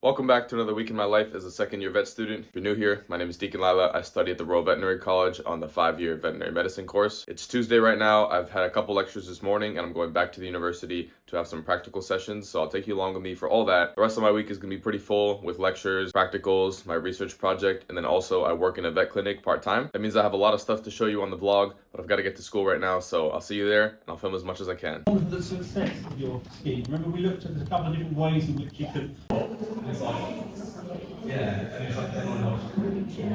Welcome back to another week in my life as a second-year vet student. If you're new here, my name is Deacon Lila. I study at the Royal Veterinary College on the 5-year veterinary medicine course. It's Tuesday right now. I've had a couple lectures this morning and I'm going back to the university to have some practical sessions, so I'll take you along with me for all that. The rest of my week is going to be pretty full with lectures, practicals, my research project, and then also I work in a vet clinic part-time. That means I have a lot of stuff to show you on the vlog, but I've got to get to school right now, so I'll see you there and I'll film as much as I can. The success of your scheme. Remember, we looked at a couple of different ways in which you could.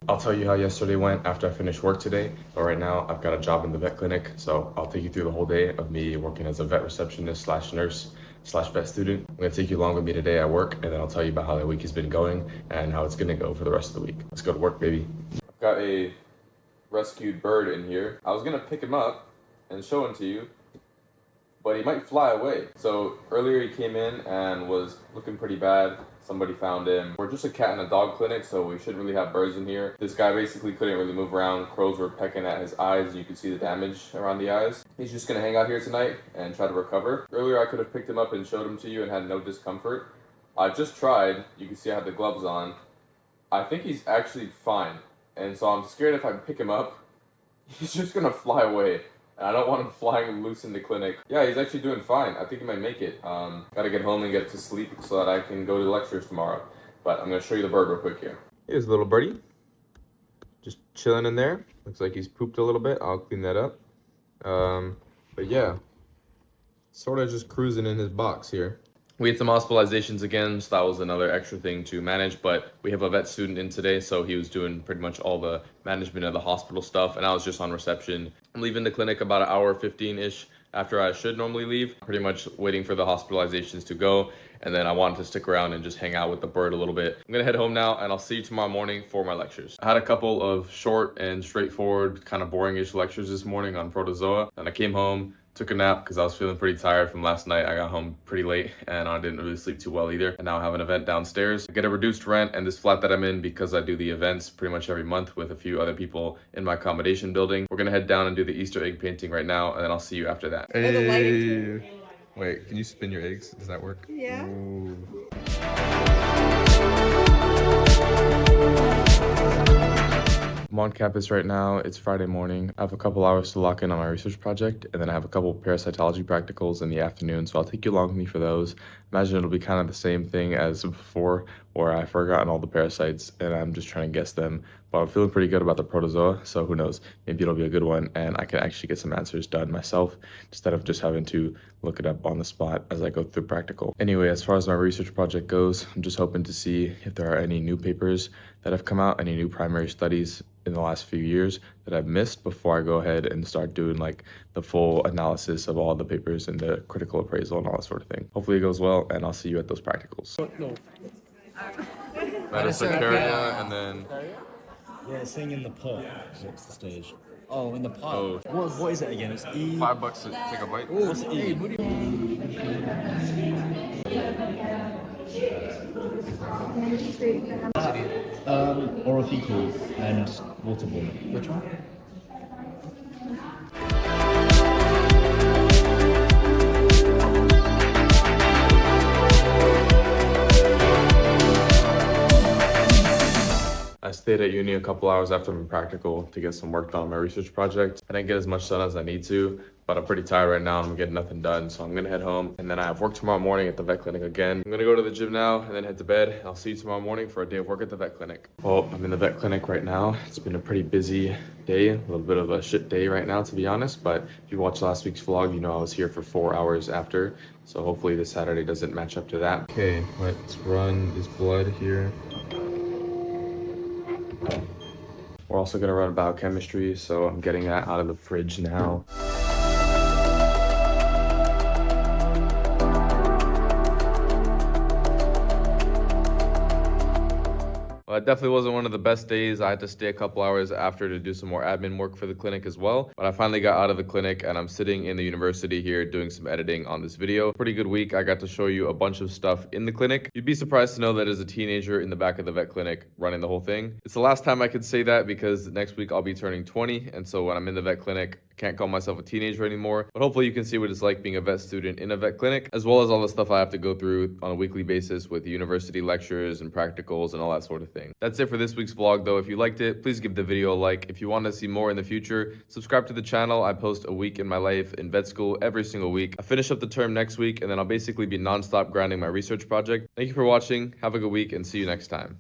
I'll tell you how yesterday went after I finished work today, but right now I've got a job in the vet clinic, so I'll take you through the whole day of me working as a vet receptionist slash nurse slash vet student. I'm gonna take you along with me today at work, and then I'll tell you about how the week has been going and how it's gonna go for the rest of the week. Let's go to work, baby. I've got a rescued bird in here. I was gonna pick him up and show him to you, but he might fly away. So earlier he came in and was looking pretty bad. Somebody found him. We're just a cat and a dog clinic, so we shouldn't really have birds in here. This guy basically couldn't really move around. Crows were pecking at his eyes, and you could see the damage around the eyes. He's just gonna hang out here tonight and try to recover. Earlier I could have picked him up and showed him to you and had no discomfort. I just tried. You can see I have the gloves on. I think he's actually fine. And so I'm scared if I pick him up, he's just gonna fly away. And I don't want him flying loose in the clinic. Yeah, he's actually doing fine. I think he might make it. Gotta get home and get to sleep so that I can go to lectures tomorrow. But I'm gonna show you the bird real quick here. Here's little birdie. Just chilling in there. Looks like he's pooped a little bit. I'll clean that up. But yeah, sort of just cruising in his box here. We had some hospitalizations again, so that was another extra thing to manage, but we have a vet student in today, so he was doing pretty much all the management of the hospital stuff, and I was just on reception. I'm leaving the clinic about an hour 15-ish after I should normally leave, pretty much waiting for the hospitalizations to go, and then I wanted to stick around and just hang out with the bird a little bit. I'm gonna head home now, and I'll see you tomorrow morning for my lectures. I had a couple of short and straightforward, kind of boring-ish lectures this morning on protozoa, and I came home, took a nap because I was feeling pretty tired from last night. I got home pretty late and I didn't really sleep too well either. And now I have an event downstairs. I get a reduced rent and this flat that I'm in because I do the events pretty much every month with a few other people in my accommodation building. We're gonna head down and do the Easter egg painting right now and then I'll see you after that. Hey. Wait, can you spin your eggs? Does that work? Yeah. Ooh. I'm on campus right now. It's Friday morning. I have a couple hours to lock in on my research project, and then I have a couple parasitology practicals in the afternoon, so I'll take you along with me for those. Imagine it'll be kind of the same thing as before, where I've forgotten all the parasites, and I'm just trying to guess them. But I'm feeling pretty good about the protozoa, so who knows? Maybe it'll be a good one, and I can actually get some answers done myself, instead of just having to look it up on the spot as I go through practical. Anyway, as far as my research project goes, I'm just hoping to see if there are any new papers that have come out, any new primary studies in the last few years that I've missed before I go ahead and start doing like the full analysis of all the papers and the critical appraisal and all that sort of thing. Hopefully it goes well and I'll see you at those practicals. No. Metacercaria and then... Yeah, it's saying in the pot next to the stage. Oh, in the pot. Oh. What is it again? It's E. $5 to take a bite. What's E? Orophycal and waterborne. Which one? I stayed at uni a couple hours after my practical to get some work done on my research project. I didn't get as much done as I need to, but I'm pretty tired right now and I'm getting nothing done. So I'm gonna head home and then I have work tomorrow morning at the vet clinic again. I'm gonna go to the gym now and then head to bed. I'll see you tomorrow morning for a day of work at the vet clinic. Well, I'm in the vet clinic right now. It's been a pretty busy day, a little bit of a shit day right now, to be honest. But if you watched last week's vlog, you know I was here for 4 hours after. So hopefully this Saturday doesn't match up to that. Okay, let's run this blood here. We're also gonna run biochemistry, so I'm getting that out of the fridge now. Well, it definitely wasn't one of the best days. I had to stay a couple hours after to do some more admin work for the clinic as well. But I finally got out of the clinic and I'm sitting in the university here doing some editing on this video. Pretty good week. I got to show you a bunch of stuff in the clinic. You'd be surprised to know that as a teenager in the back of the vet clinic running the whole thing. It's the last time I could say that because next week I'll be turning 20. And so when I'm in the vet clinic, I can't call myself a teenager anymore, but hopefully you can see what it's like being a vet student in a vet clinic, as well as all the stuff I have to go through on a weekly basis with university lectures and practicals and all that sort of thing. That's it for this week's vlog though. If you liked it, please give the video a like. If you want to see more in the future, subscribe to the channel. I post a week in my life in vet school every single week. I finish up the term next week and then I'll basically be non-stop grinding my research project. Thank you for watching. Have a good week and see you next time.